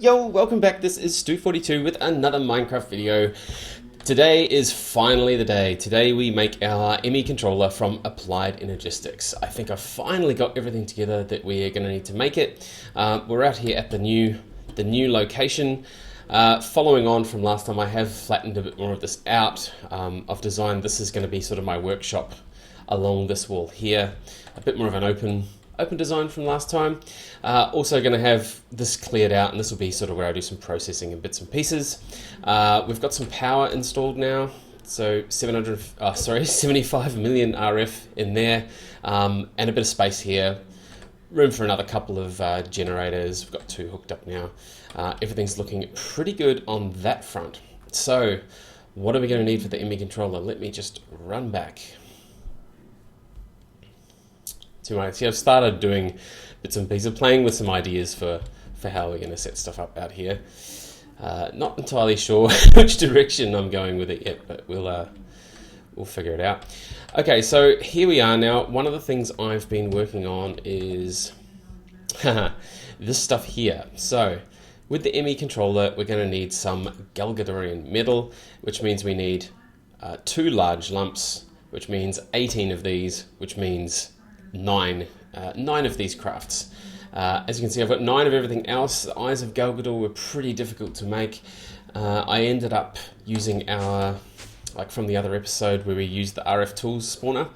Yo, welcome back. This is Stu42 with another Minecraft video. Today is finally the day. Today we make our ME controller from Applied Energistics. I think I've finally got everything together that we're going to need to make it. We're out here at the new location. Following on from last time, I have flattened a bit more of this out. I've designed this is going to be sort of my workshop along this wall here. A bit more of an open design from last time. Also going to have this cleared out, and this will be sort of where I do some processing and bits and pieces. We've got some power installed now, so 75 million RF in there, and a bit of space here. Room for another couple of generators. We've got 2 hooked up now. Everything's looking pretty good on that front. So what are we going to need for the ME controller? Let me just run back. See, I've started doing bits and pieces, playing with some ideas for how we're going to set stuff up out here. Not entirely sure which direction I'm going with it yet, but we'll figure it out. Okay, so here we are now. One of the things I've been working on is this stuff here. So with the ME controller, we're going to need some Galgadorian metal, which means we need 2 large lumps, which means 18 of these, which means 9 of these crafts. As you can see, I've got 9 of everything else. The Eyes of Galgador were pretty difficult to make. I ended up using our, like from the other episode where we used the RF tools spawner,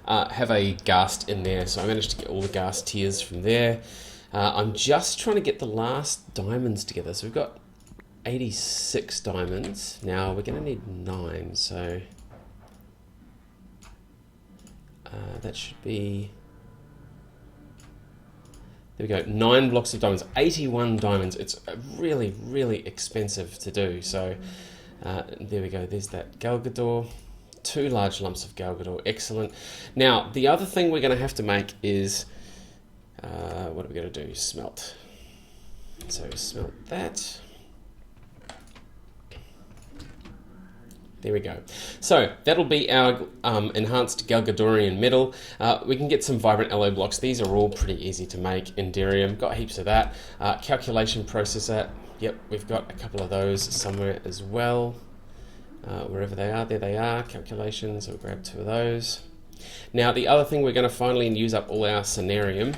have a ghast in there, so I managed to get all the ghast tiers from there. I'm just trying to get the last diamonds together, so we've got 86 diamonds. Now we're going to need 9, so that should be, there we go, 9 blocks of diamonds, 81 diamonds. It's really, really expensive to do. So there we go, there's that Galgador, 2 large lumps of Galgador, excellent. Now, the other thing we're going to have to make is, what are we going to do? Smelt. So smelt that. There we go. So that'll be our enhanced Galgadorian metal. We can get some vibrant alloy blocks. These are all pretty easy to make in Derium. Got heaps of that. Calculation processor. Yep, we've got a couple of those somewhere as well. Wherever they are, there they are. Calculations. So we'll grab 2 of those. Now the other thing, we're going to finally use up all our Cenarium.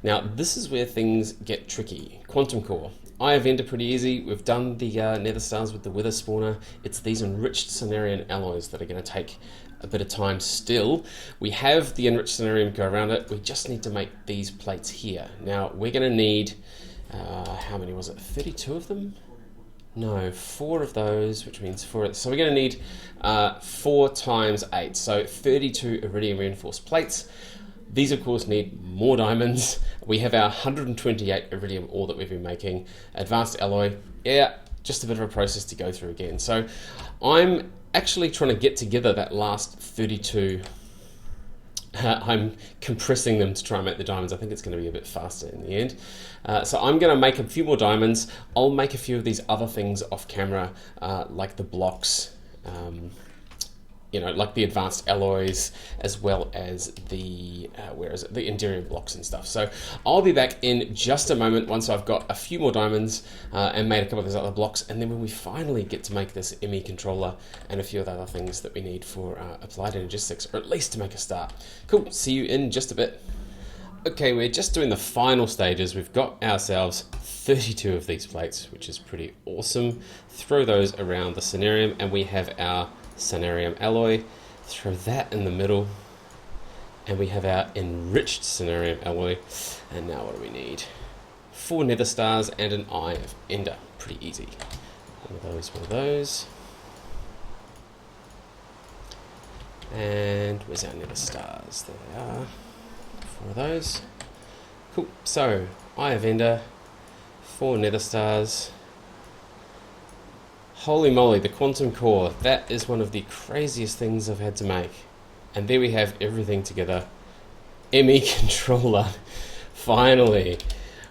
Now this is where things get tricky. Quantum core. Eye of Ender pretty easy. We've done the nether stars with the wither spawner. It's these enriched Cenarian alloys that are going to take a bit of time still. We have the enriched Cenarium go around it. We just need to make these plates here. Now we're going to need, how many was it? 32 of them? No, 4 of those, which means 4. So we're going to need 4 times 8, so 32 iridium reinforced plates. These, of course, need more diamonds. We have our 128 iridium ore that we've been making. Advanced alloy, yeah, just a bit of a process to go through again. So I'm actually trying to get together that last 32. I'm compressing them to try and make the diamonds. I think it's going to be a bit faster in the end. So I'm going to make a few more diamonds. I'll make a few of these other things off camera, like the blocks, you know, like the advanced alloys, as well as the the interior blocks and stuff. So I'll be back in just a moment once I've got a few more diamonds and made a couple of those other blocks, and then when we finally get to make this ME controller and a few of the other things that we need for Applied Energistics, or at least to make a start. Cool, see you in just a bit. Okay, we're just doing the final stages. We've got ourselves 32 of these plates, which is pretty awesome. Throw those around the Cenarium, and we have our Cenarium alloy. Throw that in the middle, and we have our enriched Cenarium alloy. And now what do we need? 4 nether stars and an Eye of Ender. Pretty easy. One of those. And where's our nether stars? There they are. 4 of those. Cool. So Eye of Ender, 4 nether stars. Holy moly, the quantum core. That is one of the craziest things I've had to make. And there we have everything together. ME controller. Finally.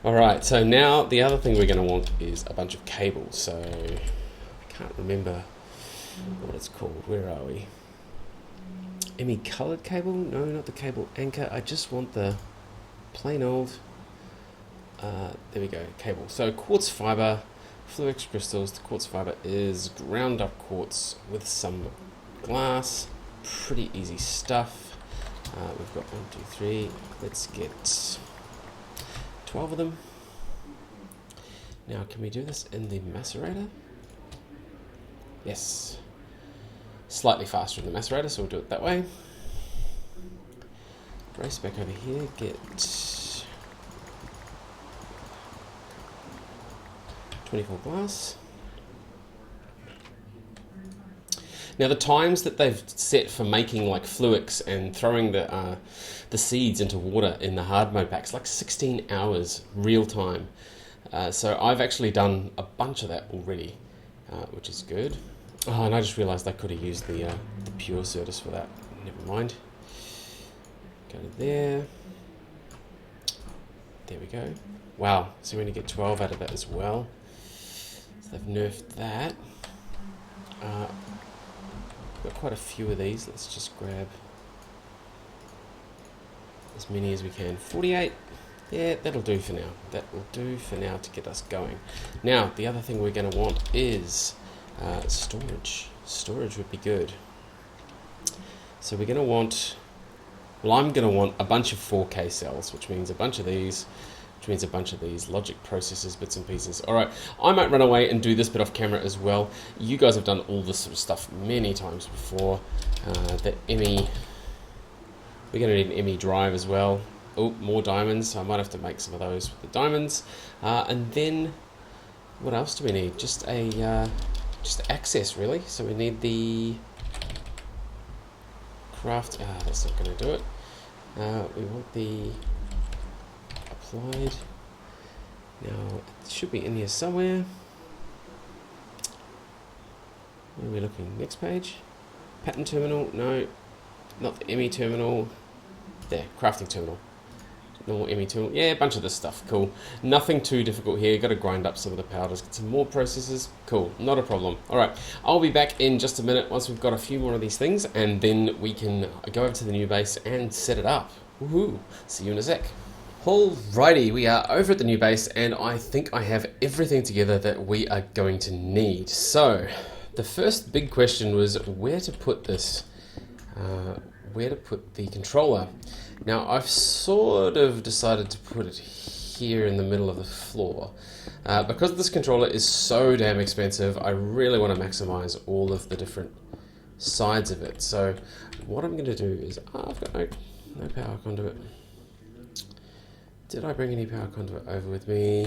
Alright, so now the other thing we're going to want is a bunch of cables. So I can't remember what it's called. Where are we? ME colored cable? No, not the cable anchor. I just want the plain old there we go, cable. So quartz fiber, Fluix crystals. The quartz fiber is ground up quartz with some glass. Pretty easy stuff. We've got 1, 2, 3. Let's get 12 of them. Now, can we do this in the macerator? Yes. Slightly faster in the macerator, so we'll do it that way. Race back over here, get 24 glass. Now the times that they've set for making like Fluix and throwing the seeds into water in the hard mode packs, like 16 hours real time. So I've actually done a bunch of that already, which is good. Oh, and I just realised I could have used the pure service for that. Never mind. Go to there. There we go. Wow, so we're going to get 12 out of that as well. So they've nerfed that. Got quite a few of these. Let's just grab as many as we can. 48. Yeah, that'll do for now. That will do for now to get us going. Now, the other thing we're going to want is storage. Storage would be good. So we're going to want, well, I'm going to want a bunch of 4K cells, which means a bunch of these, which means a bunch of these logic processors, bits and pieces. All right, I might run away and do this bit off camera as well. You guys have done all this sort of stuff many times before. The ME, we're going to need an ME drive as well. Oh, more diamonds. So I might have to make some of those with the diamonds. And then, what else do we need? Just access, really. So we need the craft. That's not going to do it. We want the applied. Now it should be in here somewhere. Where are we looking? Next page. Pattern terminal. No, not the ME terminal. There, crafting terminal. Normal ME tool. Yeah, a bunch of this stuff. Cool. Nothing too difficult here. Got to grind up some of the powders. Get some more processors. Cool. Not a problem. All right. I'll be back in just a minute once we've got a few more of these things, and then we can go over to the new base and set it up. Woohoo. See you in a sec. Alrighty, we are over at the new base, and I think I have everything together that we are going to need. So, the first big question was where to put this. Where to put the controller. Now I've sort of decided to put it here in the middle of the floor. Because this controller is so damn expensive, I really want to maximize all of the different sides of it. So what I'm going to do is, I've got no power conduit. Did I bring any power conduit over with me?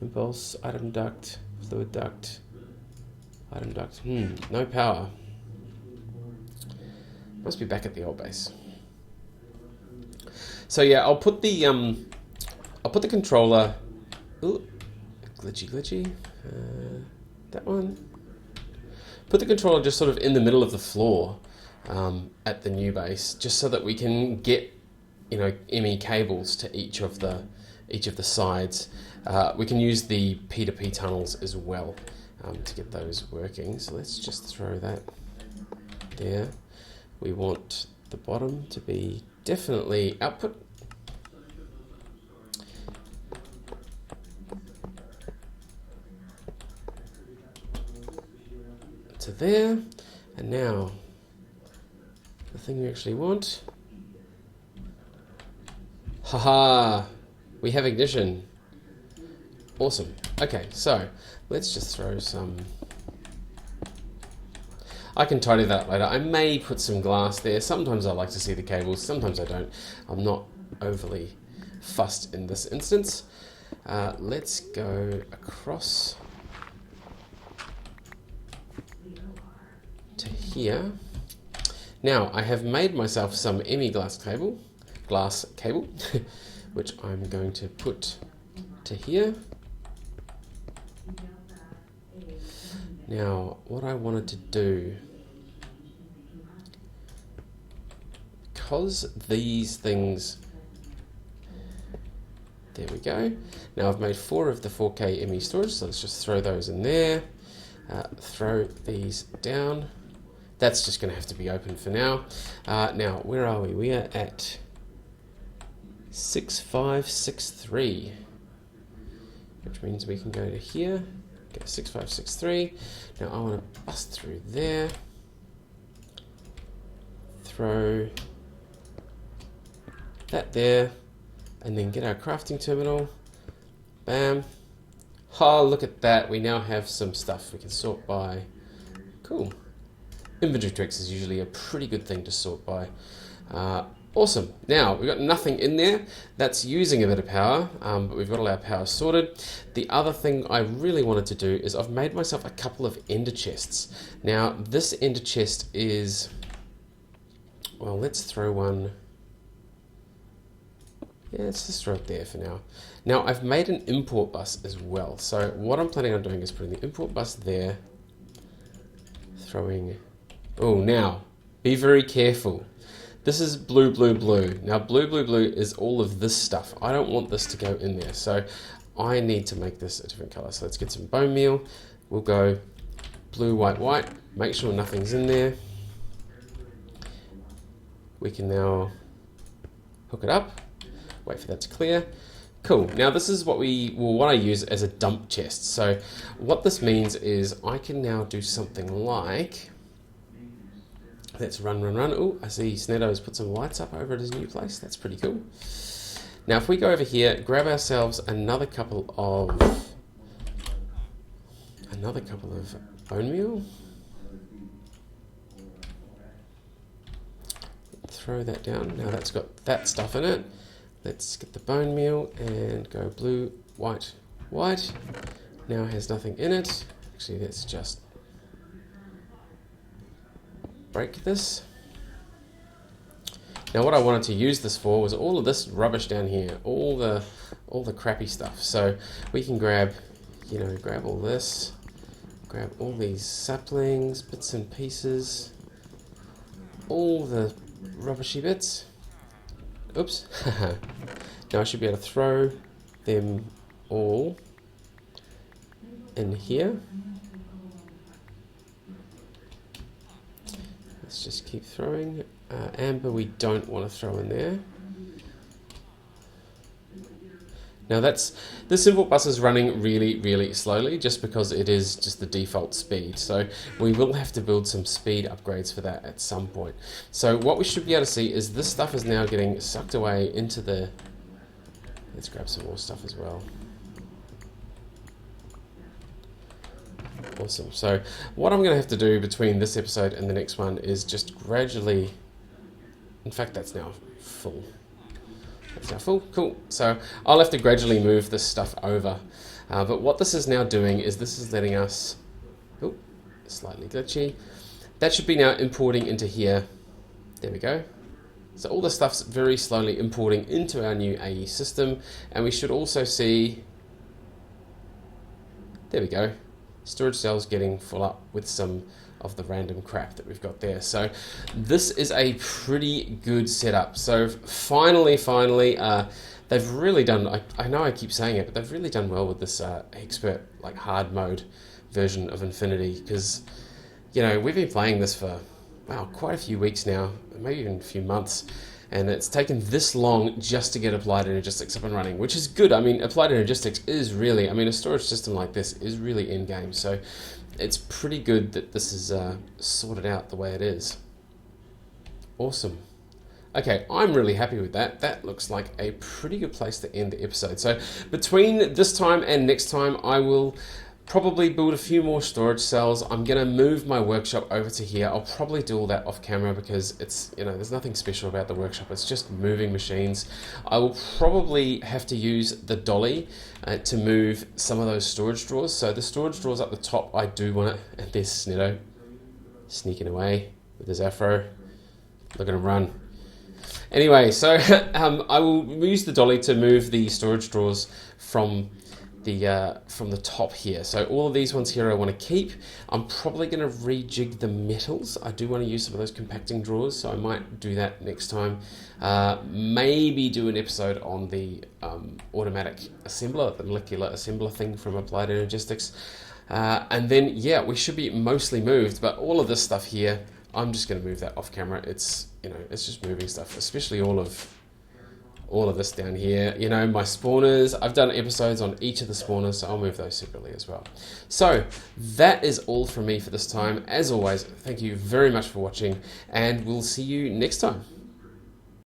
Impulse, item duct, fluid duct, item duct. No power. Must be back at the old base. So yeah, I'll put the controller. Ooh, glitchy. That one. Put the controller just sort of in the middle of the floor at the new base, just so that we can get, ME cables to each of the sides. We can use the P2P tunnels as well to get those working. So let's just throw that there. We want the bottom to be definitely output. To there. And now, the thing we actually want. Haha! We have ignition. Awesome. Okay, so let's just throw some. I can tidy that up later. I may put some glass there. Sometimes I like to see the cables, sometimes I don't. I'm not overly fussed in this instance. Let's go across to here. Now, I have made myself some ME glass cable, which I'm going to put to here. Now, what I wanted to do, because these things, there we go. Now I've made 4 of the 4K ME storage, so let's just throw those in there. Throw these down. That's just going to have to be open for now. Now, where are we? We are at 6563, which means we can go to here, go 6563. Now I want to bust through there, throw that there, and then get our crafting terminal. Bam. Oh, look at that. We now have some stuff we can sort by. Cool. Inventory tricks is usually a pretty good thing to sort by. Awesome. Now, we've got nothing in there. That's using a bit of power, but we've got all our power sorted. The other thing I really wanted to do is I've made myself a couple of ender chests. Now, this ender chest is... Well, let's throw one... Yeah, let's just throw it there for now. Now, I've made an import bus as well. So what I'm planning on doing is putting the import bus there. Throwing... Oh, now, be very careful. This is blue, blue, blue. Now, blue, blue, blue is all of this stuff. I don't want this to go in there. So I need to make this a different color. So let's get some bone meal. We'll go blue, white, white. Make sure nothing's in there. We can now hook it up. Wait for that to clear. Cool. Now this is what what I use as a dump chest. So what this means is I can now do something like, let's run. Oh, I see Sneddo's put some lights up over at his new place. That's pretty cool. Now if we go over here, grab ourselves another couple of bone meal. Throw that down. Now that's got that stuff in it. Let's get the bone meal and go blue, white, white. Now it has nothing in it. Actually, let's just break this. Now what I wanted to use this for was all of this rubbish down here, all the crappy stuff. So we can grab all this, grab all these saplings, bits and pieces, all the rubbishy bits. Oops. Now I should be able to throw them all in here. Let's just keep throwing. Amber we don't want to throw in there. Now this import bus is running really, really slowly just because it is just the default speed. So we will have to build some speed upgrades for that at some point. So what we should be able to see is this stuff is now getting sucked away into the... Let's grab some more stuff as well. Awesome. So what I'm going to have to do between this episode and the next one is just gradually... In fact, that's now full. That's now full. Cool. So I'll have to gradually move this stuff over. But what this is now doing is this is letting us... Oh, slightly glitchy. That should be now importing into here. There we go. So all this stuff's very slowly importing into our new AE system. And we should also see... There we go. Storage cells getting full up with some of the random crap that we've got there. So this is a pretty good setup. So finally, they've really done, I know I keep saying it, but they've really done well with this expert, like hard mode version of Infinity, because, we've been playing this for, wow, quite a few weeks now, maybe even a few months, and it's taken this long just to get Applied Energistics up and running, which is good. I mean, Applied Energistics is really, a storage system like this is really in-game, so it's pretty good that this is sorted out the way it is. Awesome. Okay, I'm really happy with that. That looks like a pretty good place to end the episode. So between this time and next time, I will probably build a few more storage cells. I'm going to move my workshop over to here. I'll probably do all that off camera because it's, there's nothing special about the workshop. It's just moving machines. I will probably have to use the dolly to move some of those storage drawers. So the storage drawers up the top, I do want to, and there's Sneddo sneaking away with his afro. Look at him run. Anyway, so I will use the dolly to move the storage drawers from the top here. So all of these ones here I want to keep. I'm probably going to rejig the metals. I do want to use some of those compacting drawers, so I might do that next time. Maybe do an episode on the automatic assembler, the molecular assembler thing from Applied Energistics. And then, yeah, we should be mostly moved, but all of this stuff here, I'm just going to move that off camera. It's, it's just moving stuff, especially all of all of this down here. You know, my spawners, I've done episodes on each of the spawners, so I'll move those separately as well. So that is all from me for this time. As always, thank you very much for watching, and we'll see you next time.